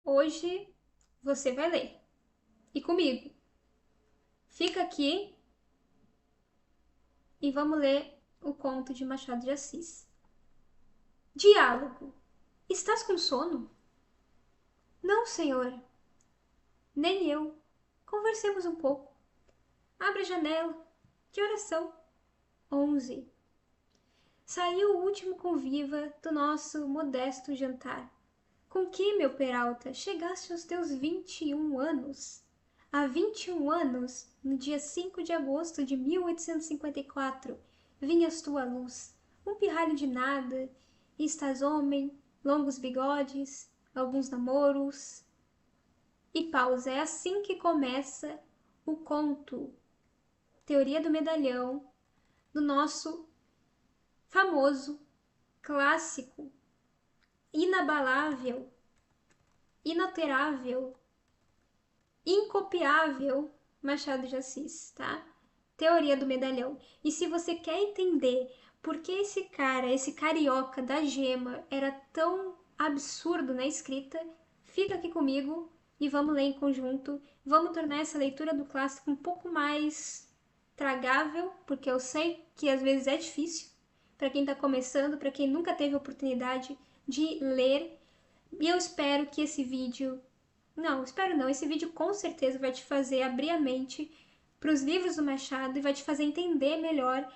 Hoje você vai ler. E comigo. Fica aqui e vamos ler o conto de Machado de Assis. Diálogo. Estás com sono? Não, senhora. Nem eu. Conversemos um pouco. Abre a janela. Que horas são? 11. Saiu o último conviva do nosso modesto jantar. Com que, meu Peralta, chegaste aos teus 21 anos? Há 21 anos, no dia 5 de agosto de 1854, vinhas tu à luz, um pirralho de nada, e estás homem, longos bigodes, alguns namoros. E pausa, é assim que começa o conto Teoria do Medalhão, do nosso famoso, clássico, inabalável, inalterável, incopiável Machado de Assis, tá? Teoria do Medalhão. E se você quer entender por que esse cara, esse carioca da gema, era tão absurdo na escrita, fica aqui comigo e vamos ler em conjunto. Vamos tornar essa leitura do clássico um pouco mais tragável, porque eu sei que às vezes é difícil para quem está começando, para quem nunca teve a oportunidade de ler. E eu espero que esse vídeo não, espero não. Esse vídeo com certeza vai te fazer abrir a mente para os livros do Machado e vai te fazer entender melhor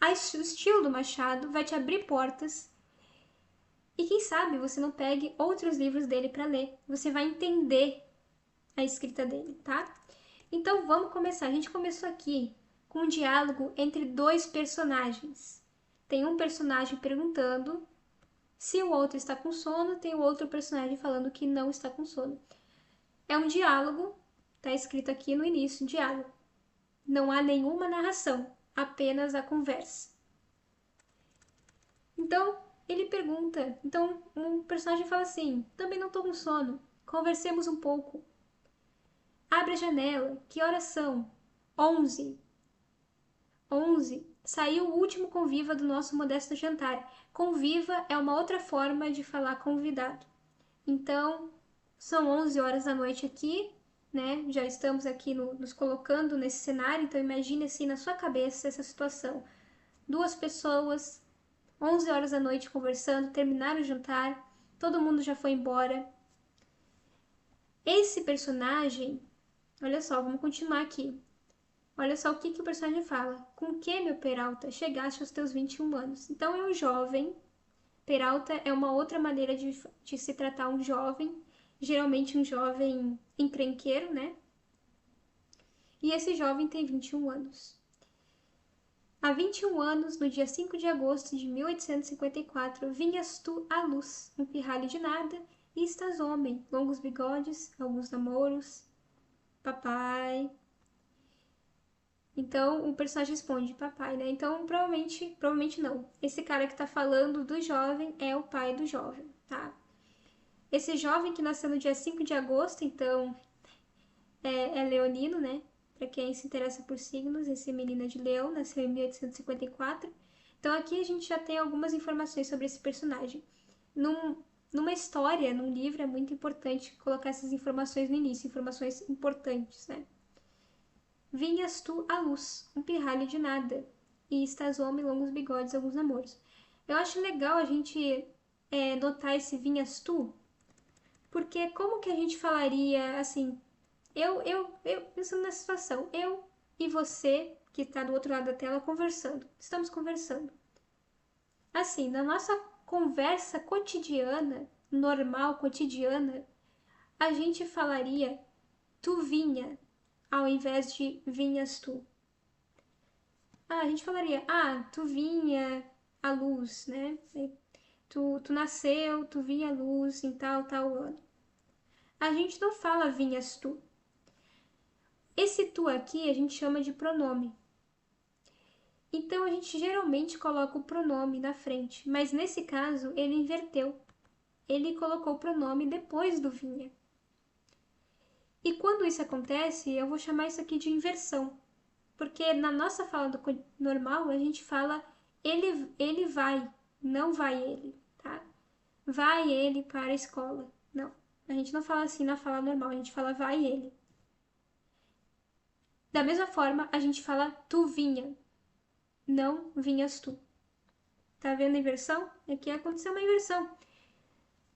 o estilo do Machado, vai te abrir portas. E quem sabe você não pegue outros livros dele para ler. Você vai entender a escrita dele, tá? Então vamos começar. A gente começou aqui com um diálogo entre dois personagens. Tem um personagem perguntando se o outro está com sono, tem o outro personagem falando que não está com sono. É um diálogo, tá escrito aqui no início, diálogo. Não há nenhuma narração, apenas a conversa. Então, ele pergunta, então um personagem fala assim, também não tô com sono, conversemos um pouco. Abre a janela, que horas são? 11. 11. Saiu o último conviva do nosso modesto jantar. Conviva é uma outra forma de falar convidado. Então, são 11 horas da noite aqui, né? Já estamos aqui nos colocando nesse cenário, então imagine assim na sua cabeça essa situação. Duas pessoas, 11 horas da noite conversando, terminaram o jantar, todo mundo já foi embora. Esse personagem, olha só, vamos continuar aqui. Olha só o que o personagem fala. Com que, meu Peralta, chegaste aos teus 21 anos? Então é um jovem. Peralta é uma outra maneira de se tratar um jovem, geralmente um jovem encrenqueiro, né? E esse jovem tem 21 anos. Há 21 anos, no dia 5 de agosto de 1854, vinhas tu à luz, um pirralho de nada, e estás homem, longos bigodes, alguns namoros, papai. Então o personagem responde, papai, né? Então provavelmente não. Esse cara que tá falando do jovem é o pai do jovem, tá? Esse jovem que nasceu no dia 5 de agosto, então é leonino, né? Para quem se interessa por signos, esse menino é de Leão, nasceu em 1854. Então aqui a gente já tem algumas informações sobre esse personagem. Numa história, num livro, é muito importante colocar essas informações no início, informações importantes, né? Vinhas tu à luz, um pirralho de nada, e estás homem, longos bigodes, alguns namoros. Eu acho legal a gente notar esse vinhas tu, porque como que a gente falaria assim, eu pensando nessa situação, eu e você, que está do outro lado da tela, conversando. Estamos conversando. Assim, na nossa conversa cotidiana, normal, cotidiana, a gente falaria tu vinha, ao invés de vinhas tu. A gente falaria, tu vinha à luz, né? Tu nasceu, tu vinha à luz em tal ano. A gente não fala vinhas tu. Esse tu aqui a gente chama de pronome. Então a gente geralmente coloca o pronome na frente, mas nesse caso ele inverteu. Ele colocou o pronome depois do vinha. E quando isso acontece, eu vou chamar isso aqui de inversão. Porque na nossa fala normal a gente fala ele vai, não vai ele, tá? Vai ele para a escola. Não. A gente não fala assim na fala normal, a gente fala vai ele. Da mesma forma, a gente fala tu vinha, não vinhas tu. Tá vendo a inversão? Aqui aconteceu uma inversão.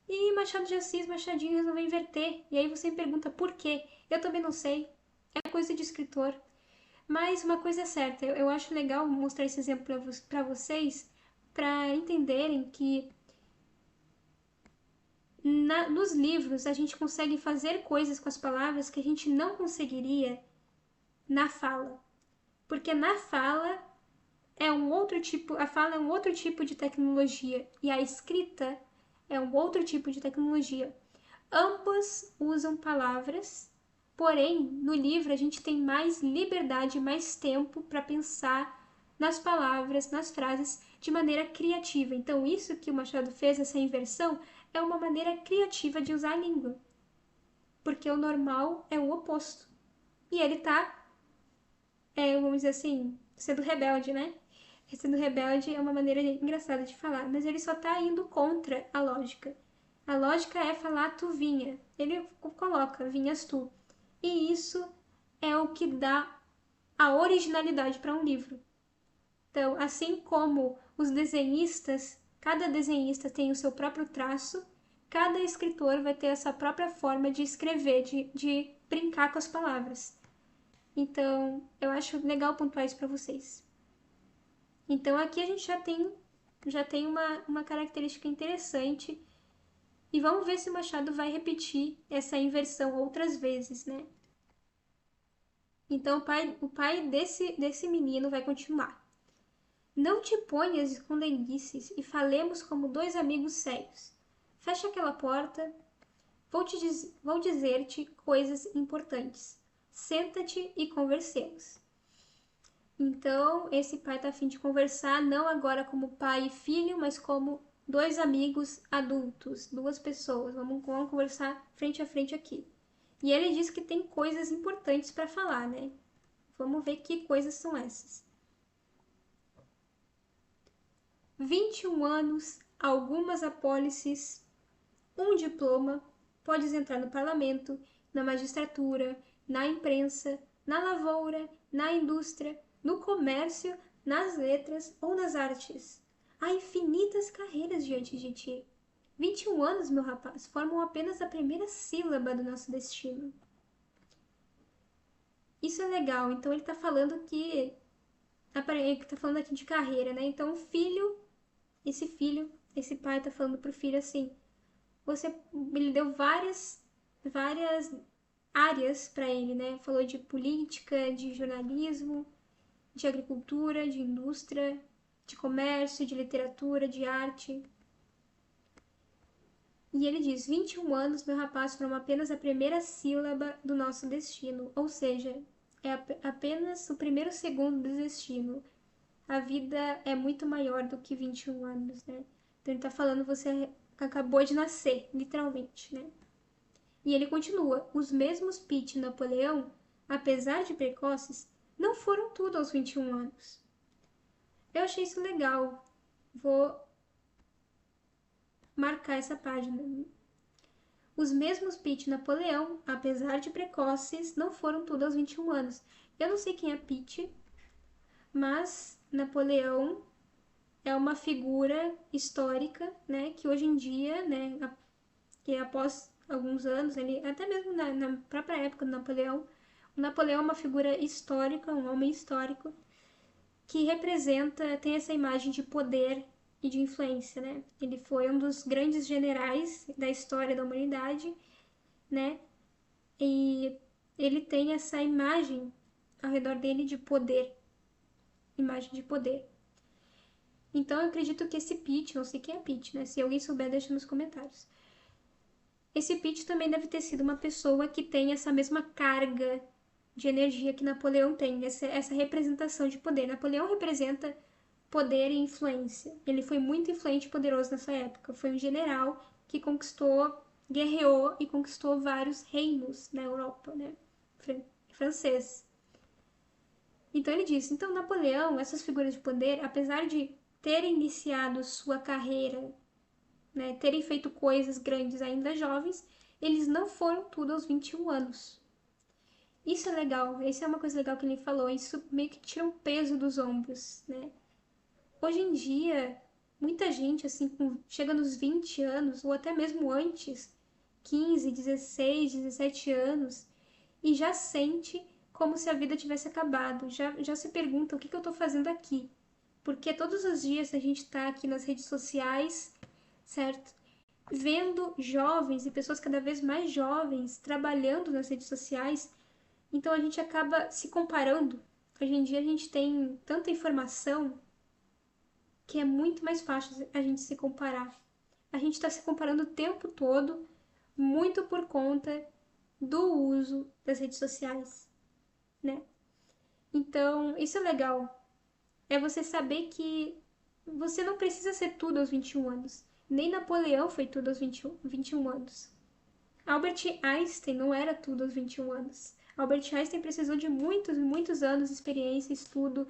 E Machado de Assis, Machadinho resolveu inverter. E aí você me pergunta por quê? Eu também não sei. É coisa de escritor. Mas uma coisa é certa, eu acho legal mostrar esse exemplo para vocês, para entenderem que nos livros a gente consegue fazer coisas com as palavras que a gente não conseguiria na fala. Porque na fala é um outro tipo, a fala é um outro tipo de tecnologia e a escrita é um outro tipo de tecnologia. Ambas usam palavras, porém, no livro a gente tem mais liberdade, mais tempo para pensar nas palavras, nas frases, de maneira criativa. Então, isso que o Machado fez, essa inversão, é uma maneira criativa de usar a língua. Porque o normal é o oposto. E ele tá, vamos dizer assim, sendo rebelde, né? Sendo rebelde é uma maneira engraçada de falar, mas ele só tá indo contra a lógica. A lógica é falar tu vinha. Ele coloca vinhas tu. E isso é o que dá a originalidade para um livro. Então, assim como os desenhistas, cada desenhista tem o seu próprio traço, cada escritor vai ter essa própria forma de escrever, de brincar com as palavras. Então, eu acho legal pontuar isso para vocês. Então, aqui a gente já tem uma característica interessante. E vamos ver se o Machado vai repetir essa inversão outras vezes, né? Então, o pai desse menino vai continuar. Não te ponhas com denguices e falemos como dois amigos sérios. Fecha aquela porta, vou dizer-te coisas importantes. Senta-te e conversemos. Então, esse pai tá a fim de conversar, não agora como pai e filho, mas como dois amigos adultos, duas pessoas. Vamos conversar frente a frente aqui. E ele diz que tem coisas importantes para falar, né? Vamos ver que coisas são essas. 21 anos, algumas apólices, um diploma, podes entrar no parlamento, na magistratura, na imprensa, na lavoura, na indústria, no comércio, nas letras ou nas artes. Há infinitas carreiras diante de ti. 21 anos, meu rapaz, formam apenas a primeira sílaba do nosso destino. Isso é legal, então ele tá falando que. Ele tá falando aqui de carreira, né? Então, o filho, esse pai tá falando pro filho assim: ele deu várias áreas para ele, né? Falou de política, de jornalismo, de agricultura, de indústria, de comércio, de literatura, de arte. E ele diz: 21 anos, meu rapaz, foram apenas a primeira sílaba do nosso destino, ou seja, é apenas o primeiro segundo do destino. A vida é muito maior do que 21 anos, né? Então ele tá falando, você acabou de nascer, literalmente, né? E ele continua: os mesmos Pitt e Napoleão, apesar de precoces, não foram tudo aos 21 anos. Eu achei isso legal. Vou marcar essa página. Os mesmos Pitt e Napoleão, apesar de precoces, não foram tudo aos 21 anos. Eu não sei quem é Pitt, mas Napoleão é uma figura histórica, né, que hoje em dia, né, que após alguns anos, ele, até mesmo na própria época do Napoleão, o Napoleão é uma figura histórica, um homem histórico, que representa, tem essa imagem de poder e de influência, né? Ele foi um dos grandes generais da história da humanidade, né? E ele tem essa imagem ao redor dele de poder, imagem de poder. Então eu acredito que esse Pitt, não sei quem é Pitt, né? Se alguém souber, deixa nos comentários. Esse Pitt também deve ter sido uma pessoa que tem essa mesma carga de energia que Napoleão tem, essa representação de poder. Napoleão representa poder e influência. Ele foi muito influente e poderoso nessa época. Foi um general que guerreou e conquistou vários reinos na Europa, né? Francês. Então ele disse, então Napoleão, essas figuras de poder, apesar de terem iniciado sua carreira, né, terem feito coisas grandes ainda jovens, eles não foram tudo aos 21 anos. Isso é legal, essa é uma coisa legal que ele falou, isso meio que tira um peso dos ombros, né? Hoje em dia, muita gente, assim, chega nos 20 anos, ou até mesmo antes, 15, 16, 17 anos, e já sente como se a vida tivesse acabado, já se pergunta o que eu tô fazendo aqui. Porque todos os dias a gente tá aqui nas redes sociais, certo? Vendo jovens e pessoas cada vez mais jovens trabalhando nas redes sociais, então a gente acaba se comparando. Hoje em dia a gente tem tanta informação que é muito mais fácil a gente se comparar. A gente está se comparando o tempo todo, muito por conta do uso das redes sociais, né? Então, isso é legal. É você saber que você não precisa ser tudo aos 21 anos. Nem Napoleão foi tudo aos 21 anos. Albert Einstein não era tudo aos 21 anos. Albert Einstein precisou de muitos e muitos anos de experiência, estudo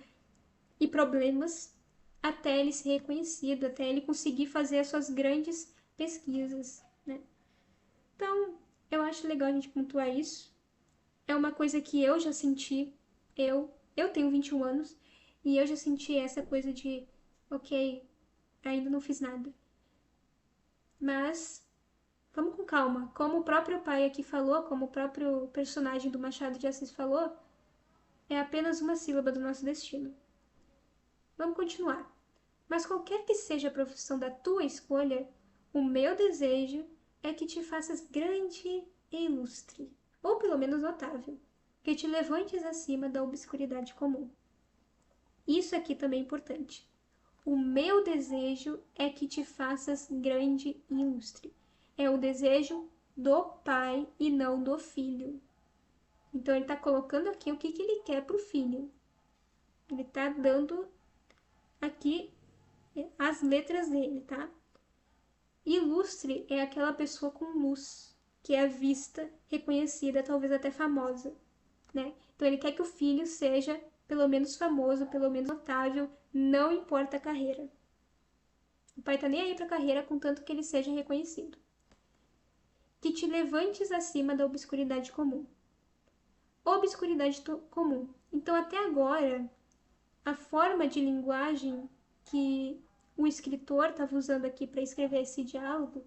e problemas até ele ser reconhecido, até ele conseguir fazer as suas grandes pesquisas, né? Então, eu acho legal a gente pontuar isso. É uma coisa que eu já senti. Eu tenho 21 anos e eu já senti essa coisa de, ok, ainda não fiz nada. Mas vamos com calma. Como o próprio pai aqui falou, como o próprio personagem do Machado de Assis falou, é apenas uma sílaba do nosso destino. Vamos continuar. Mas qualquer que seja a profissão da tua escolha, o meu desejo é que te faças grande e ilustre, ou pelo menos notável, que te levantes acima da obscuridade comum. Isso aqui também é importante. O meu desejo é que te faças grande e ilustre. É o desejo do pai e não do filho. Então ele está colocando aqui o que ele quer para o filho. Ele está dando aqui as letras dele, tá? Ilustre é aquela pessoa com luz, que é vista, reconhecida, talvez até famosa, né? Então ele quer que o filho seja pelo menos famoso, pelo menos notável, não importa a carreira. O pai tá nem aí pra carreira, contanto que ele seja reconhecido. Que te levantes acima da obscuridade comum. Obscuridade comum. Então até agora, a forma de linguagem que o escritor estava usando aqui para escrever esse diálogo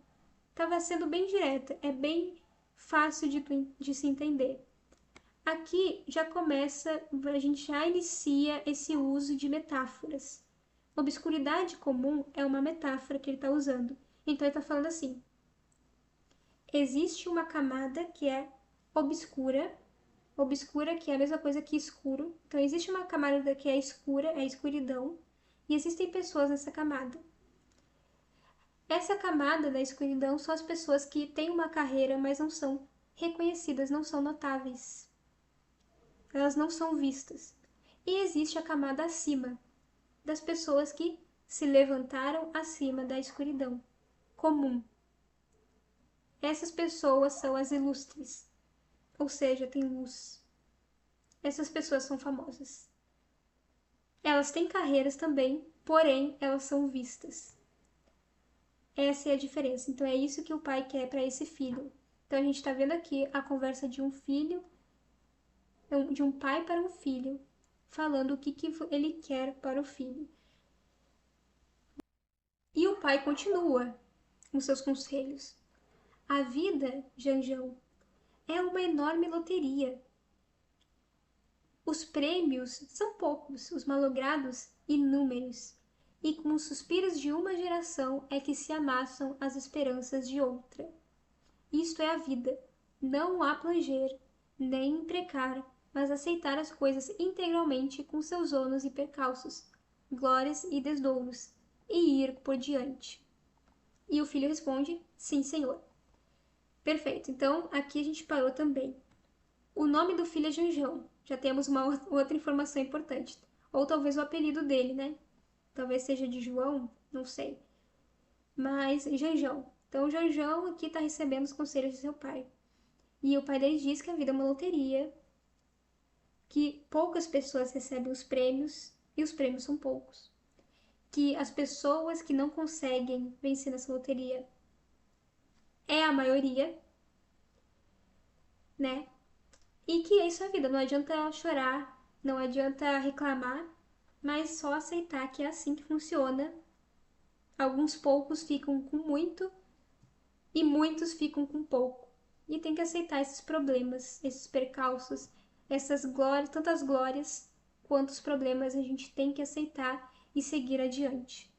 estava sendo bem direta, é bem fácil de se entender. Aqui já começa, a gente já inicia esse uso de metáforas. Obscuridade comum é uma metáfora que ele está usando. Então ele está falando assim: existe uma camada que é obscura, obscura que é a mesma coisa que escuro. Então existe uma camada que é escura, é a escuridão, e existem pessoas nessa camada. Essa camada da escuridão são as pessoas que têm uma carreira, mas não são reconhecidas, não são notáveis. Elas não são vistas. E existe a camada acima, das pessoas que se levantaram acima da escuridão comum. Essas pessoas são as ilustres, ou seja, têm luz. Essas pessoas são famosas. Elas têm carreiras também, porém elas são vistas. Essa é a diferença. Então é isso que o pai quer para esse filho. Então a gente está vendo aqui a conversa de um filho, de um pai para um filho, falando o que ele quer para o filho. E o pai continua com seus conselhos. A vida, Janjão, é uma enorme loteria. Os prêmios são poucos, os malogrados inúmeros, e com os suspiros de uma geração é que se amassam as esperanças de outra. Isto é a vida, não a planger, nem imprecar, mas aceitar as coisas integralmente com seus ônus e percalços, glórias e desdouros, e ir por diante. E o filho responde, sim, senhor. Perfeito, então aqui a gente parou também. O nome do filho é Janjão, já temos uma outra informação importante. Ou talvez o apelido dele, né? Talvez seja de João, não sei. Mas Janjão. Então Janjão aqui está recebendo os conselhos de seu pai. E o pai dele diz que a vida é uma loteria, que poucas pessoas recebem os prêmios, e os prêmios são poucos. Que as pessoas que não conseguem vencer nessa loteria é a maioria, né? E que isso é a vida, não adianta chorar, não adianta reclamar, mas só aceitar que é assim que funciona. Alguns poucos ficam com muito e muitos ficam com pouco. E tem que aceitar esses problemas, esses percalços, essas glórias, tantas glórias quantos problemas a gente tem que aceitar e seguir adiante.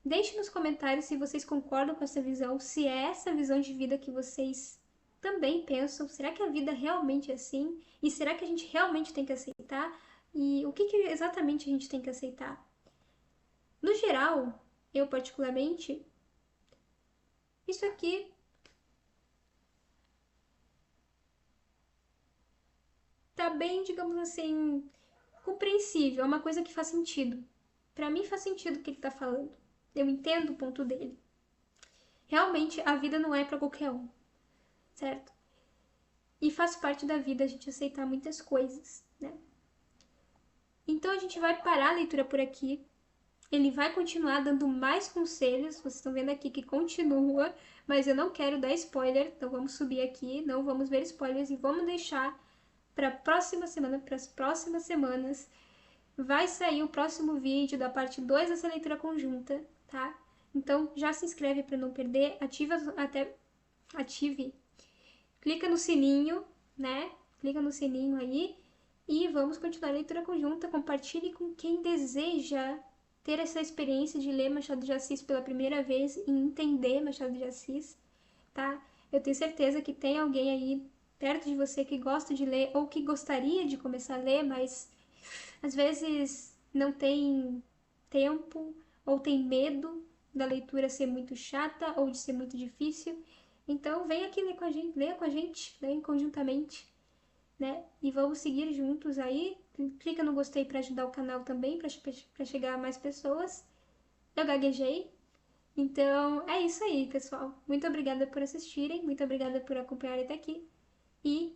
Deixe nos comentários se vocês concordam com essa visão, se é essa visão de vida que vocês também pensam. Será que a vida realmente é assim? E será que a gente realmente tem que aceitar? E o que exatamente a gente tem que aceitar? No geral, eu particularmente, isso aqui tá bem, digamos assim, compreensível, é uma coisa que faz sentido. Pra mim faz sentido o que ele tá falando. Eu entendo o ponto dele. Realmente a vida não é pra qualquer um, certo? E faz parte da vida a gente aceitar muitas coisas, né? Então a gente vai parar a leitura por aqui. Ele vai continuar dando mais conselhos. Vocês estão vendo aqui que continua, mas eu não quero dar spoiler, então vamos subir aqui, não vamos ver spoilers e vamos deixar para a próxima semana, para as próximas semanas. Vai sair o próximo vídeo da parte 2 dessa leitura conjunta, tá? Então já se inscreve para não perder, ative, clica no sininho, né? Clica no sininho aí e vamos continuar a leitura conjunta. Compartilhe com quem deseja ter essa experiência de ler Machado de Assis pela primeira vez e entender Machado de Assis, tá? Eu tenho certeza que tem alguém aí perto de você que gosta de ler ou que gostaria de começar a ler, mas às vezes não tem tempo ou tem medo da leitura ser muito chata ou de ser muito difícil. Então vem aqui ler com a gente, leia conjuntamente, né? E vamos seguir juntos aí. Clica no gostei para ajudar o canal também, para chegar a mais pessoas. Eu gaguejei. Então é isso aí, pessoal. Muito obrigada por assistirem, muito obrigada por acompanharem até aqui. E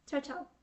tchau, tchau.